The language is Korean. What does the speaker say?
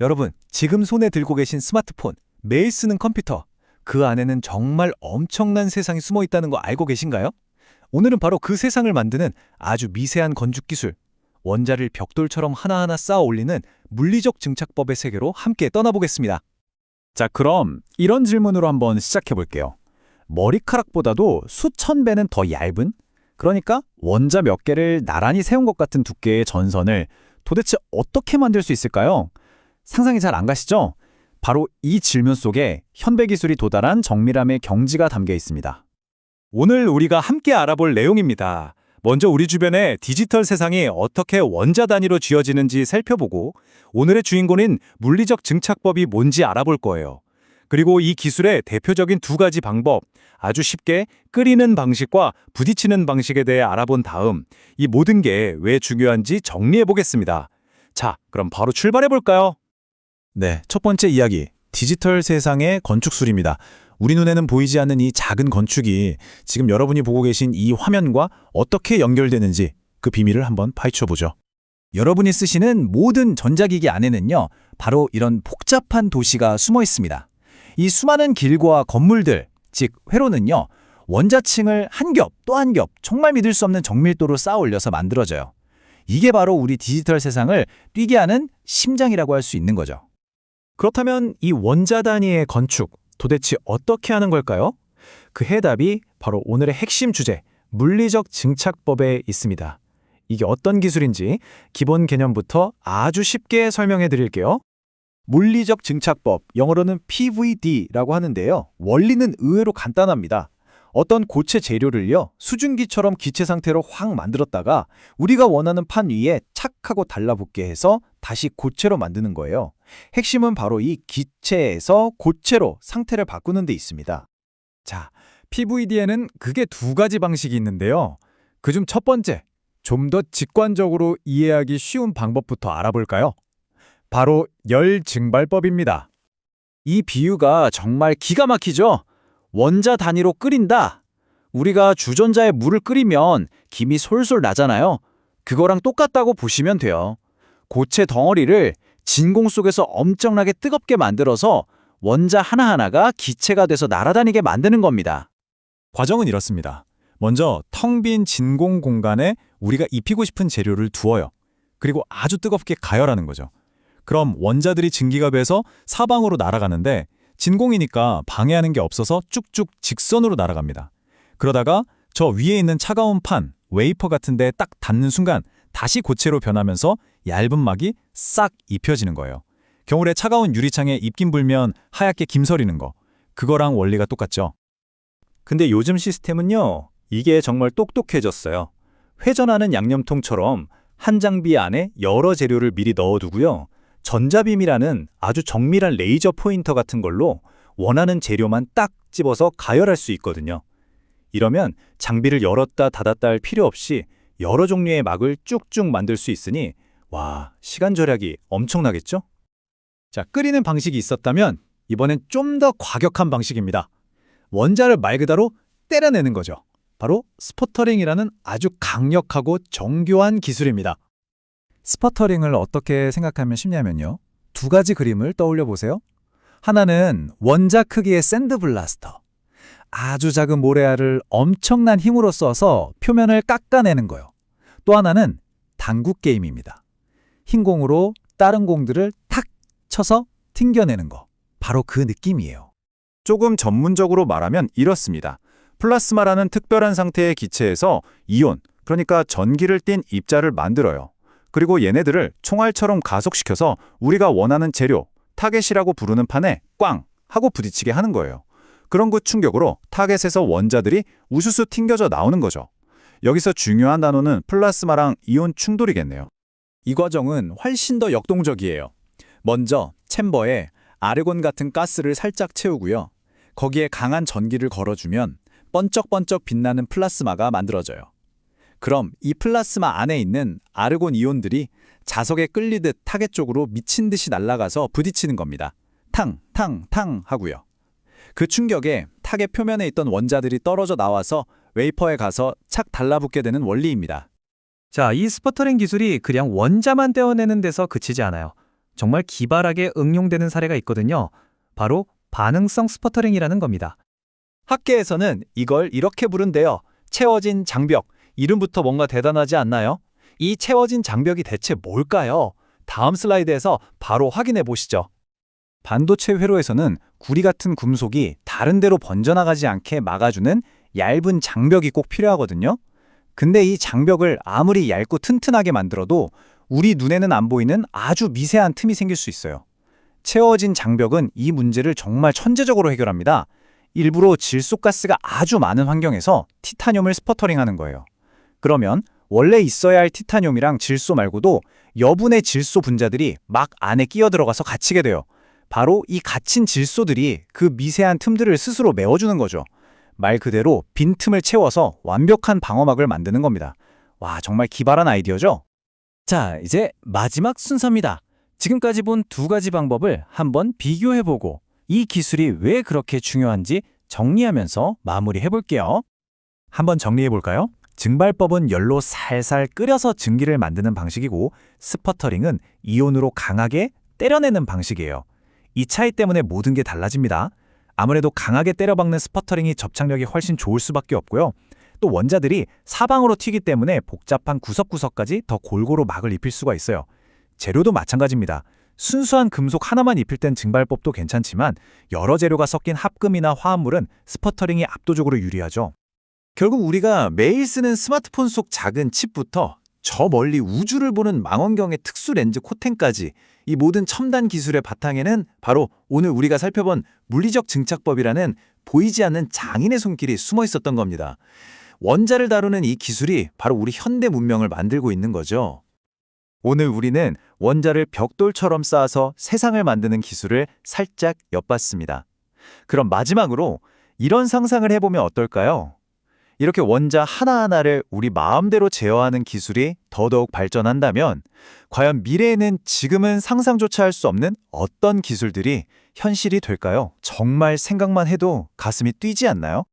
여러분, 지금 손에 들고 계신 스마트폰, 매일 쓰는 컴퓨터, 그 안에는 정말 엄청난 세상이 숨어 있다는 거 알고 계신가요? 오늘은 바로 그 세상을 만드는 아주 미세한 건축 기술, 원자를 벽돌처럼 하나하나 쌓아 올리는 물리적 증착법의 세계로 함께 떠나보겠습니다. 자, 그럼 이런 질문으로 한번 시작해 볼게요. 머리카락보다도 수천 배는 더 얇은? 그러니까 원자 몇 개를 나란히 세운 것 같은 두께의 전선을 도대체 어떻게 만들 수 있을까요? 상상이 잘 안 가시죠? 바로 이 질문 속에 현대 기술이 도달한 정밀함의 경지가 담겨 있습니다. 오늘 우리가 함께 알아볼 내용입니다. 먼저 우리 주변의 디지털 세상이 어떻게 원자 단위로 쥐어지는지 살펴보고 오늘의 주인공인 물리적 증착법이 뭔지 알아볼 거예요. 그리고 이 기술의 대표적인 두 가지 방법, 아주 쉽게 끓이는 방식과 부딪히는 방식에 대해 알아본 다음 이 모든 게 왜 중요한지 정리해 보겠습니다. 자, 그럼 바로 출발해 볼까요? 네, 첫 번째 이야기, 디지털 세상의 건축술입니다. 우리 눈에는 보이지 않는 이 작은 건축이 지금 여러분이 보고 계신 이 화면과 어떻게 연결되는지 그 비밀을 한번 파헤쳐보죠. 여러분이 쓰시는 모든 전자기기 안에는요, 바로 이런 복잡한 도시가 숨어 있습니다. 이 수많은 길과 건물들, 즉 회로는요, 원자층을 한 겹 또 한 겹 정말 믿을 수 없는 정밀도로 쌓아 올려서 만들어져요. 이게 바로 우리 디지털 세상을 뛰게 하는 심장이라고 할 수 있는 거죠. 그렇다면 이 원자 단위의 건축, 도대체 어떻게 하는 걸까요? 그 해답이 바로 오늘의 핵심 주제, 물리적 증착법에 있습니다. 이게 어떤 기술인지 기본 개념부터 아주 쉽게 설명해 드릴게요. 물리적 증착법, 영어로는 PVD라고 하는데요. 원리는 의외로 간단합니다. 어떤 고체 재료를요, 수증기처럼 기체 상태로 확 만들었다가 우리가 원하는 판 위에 착 하고 달라붙게 해서 다시 고체로 만드는 거예요. 핵심은 바로 이 기체에서 고체로 상태를 바꾸는 데 있습니다. 자, PVD에는 그게 두 가지 방식이 있는데요. 그중 첫 번째, 좀 더 직관적으로 이해하기 쉬운 방법부터 알아볼까요? 바로 열 증발법입니다. 이 비유가 정말 기가 막히죠? 원자 단위로 끓인다. 우리가 주전자에 물을 끓이면 김이 솔솔 나잖아요. 그거랑 똑같다고 보시면 돼요. 고체 덩어리를 진공 속에서 엄청나게 뜨겁게 만들어서 원자 하나하나가 기체가 돼서 날아다니게 만드는 겁니다. 과정은 이렇습니다. 먼저 텅 빈 진공 공간에 우리가 입히고 싶은 재료를 두어요. 그리고 아주 뜨겁게 가열하는 거죠. 그럼 원자들이 증기가 돼서 사방으로 날아가는데 진공이니까 방해하는 게 없어서 쭉쭉 직선으로 날아갑니다. 그러다가 저 위에 있는 차가운 판, 웨이퍼 같은 데 딱 닿는 순간 다시 고체로 변하면서 얇은 막이 싹 입혀지는 거예요. 겨울에 차가운 유리창에 입김 불면 하얗게 김서리는 거. 그거랑 원리가 똑같죠. 근데 요즘 시스템은요, 이게 정말 똑똑해졌어요. 회전하는 양념통처럼 한 장비 안에 여러 재료를 미리 넣어두고요. 전자빔이라는 아주 정밀한 레이저 포인터 같은 걸로 원하는 재료만 딱 집어서 가열할 수 있거든요. 이러면 장비를 열었다 닫았다 할 필요 없이 여러 종류의 막을 쭉쭉 만들 수 있으니 와, 시간 절약이 엄청나겠죠? 자, 끓이는 방식이 있었다면 이번엔 좀 더 과격한 방식입니다. 원자를 말 그대로 때려내는 거죠. 바로 스퍼터링이라는 아주 강력하고 정교한 기술입니다. 스퍼터링을 어떻게 생각하면 쉽냐면요. 두 가지 그림을 떠올려 보세요. 하나는 원자 크기의 샌드블라스터. 아주 작은 모래알을 엄청난 힘으로 써서 표면을 깎아내는 거요. 또 하나는 당구 게임입니다. 흰 공으로 다른 공들을 탁 쳐서 튕겨내는 거. 바로 그 느낌이에요. 조금 전문적으로 말하면 이렇습니다. 플라스마라는 특별한 상태의 기체에서 이온, 그러니까 전기를 띤 입자를 만들어요. 그리고 얘네들을 총알처럼 가속시켜서 우리가 원하는 재료, 타겟이라고 부르는 판에 꽝! 하고 부딪히게 하는 거예요. 그런 그 충격으로 타겟에서 원자들이 우수수 튕겨져 나오는 거죠. 여기서 중요한 단어는 플라스마랑 이온 충돌이겠네요. 이 과정은 훨씬 더 역동적이에요. 먼저 챔버에 아르곤 같은 가스를 살짝 채우고요. 거기에 강한 전기를 걸어주면 번쩍번쩍 빛나는 플라스마가 만들어져요. 그럼 이 플라스마 안에 있는 아르곤 이온들이 자석에 끌리듯 타겟 쪽으로 미친 듯이 날아가서 부딪히는 겁니다. 탕, 탕, 탕 하고요. 그 충격에 타겟 표면에 있던 원자들이 떨어져 나와서 웨이퍼에 가서 착 달라붙게 되는 원리입니다. 자, 이 스퍼터링 기술이 그냥 원자만 떼어내는 데서 그치지 않아요. 정말 기발하게 응용되는 사례가 있거든요. 바로 반응성 스퍼터링이라는 겁니다. 학계에서는 이걸 이렇게 부른대요. 채워진 장벽. 이름부터 뭔가 대단하지 않나요? 이 채워진 장벽이 대체 뭘까요? 다음 슬라이드에서 바로 확인해 보시죠. 반도체 회로에서는 구리 같은 금속이 다른 데로 번져나가지 않게 막아주는 얇은 장벽이 꼭 필요하거든요. 근데 이 장벽을 아무리 얇고 튼튼하게 만들어도 우리 눈에는 안 보이는 아주 미세한 틈이 생길 수 있어요. 채워진 장벽은 이 문제를 정말 천재적으로 해결합니다. 일부러 질소가스가 아주 많은 환경에서 티타늄을 스퍼터링하는 거예요. 그러면 원래 있어야 할 티타늄이랑 질소 말고도 여분의 질소 분자들이 막 안에 끼어 들어가서 갇히게 돼요. 바로 이 갇힌 질소들이 그 미세한 틈들을 스스로 메워주는 거죠. 말 그대로 빈틈을 채워서 완벽한 방어막을 만드는 겁니다. 와, 정말 기발한 아이디어죠? 자, 이제 마지막 순서입니다. 지금까지 본 두 가지 방법을 한번 비교해보고 이 기술이 왜 그렇게 중요한지 정리하면서 마무리해볼게요. 한번 정리해볼까요? 증발법은 열로 살살 끓여서 증기를 만드는 방식이고 스퍼터링은 이온으로 강하게 때려내는 방식이에요. 이 차이 때문에 모든 게 달라집니다. 아무래도 강하게 때려박는 스퍼터링이 접착력이 훨씬 좋을 수밖에 없고요. 또 원자들이 사방으로 튀기 때문에 복잡한 구석구석까지 더 골고루 막을 입힐 수가 있어요. 재료도 마찬가지입니다. 순수한 금속 하나만 입힐 땐 증발법도 괜찮지만 여러 재료가 섞인 합금이나 화합물은 스퍼터링이 압도적으로 유리하죠. 결국 우리가 매일 쓰는 스마트폰 속 작은 칩부터 저 멀리 우주를 보는 망원경의 특수 렌즈 코팅까지 이 모든 첨단 기술의 바탕에는 바로 오늘 우리가 살펴본 물리적 증착법이라는 보이지 않는 장인의 손길이 숨어 있었던 겁니다. 원자를 다루는 이 기술이 바로 우리 현대 문명을 만들고 있는 거죠. 오늘 우리는 원자를 벽돌처럼 쌓아서 세상을 만드는 기술을 살짝 엿봤습니다. 그럼 마지막으로 이런 상상을 해보면 어떨까요? 이렇게 원자 하나하나를 우리 마음대로 제어하는 기술이 더더욱 발전한다면 과연 미래에는 지금은 상상조차 할 수 없는 어떤 기술들이 현실이 될까요? 정말 생각만 해도 가슴이 뛰지 않나요?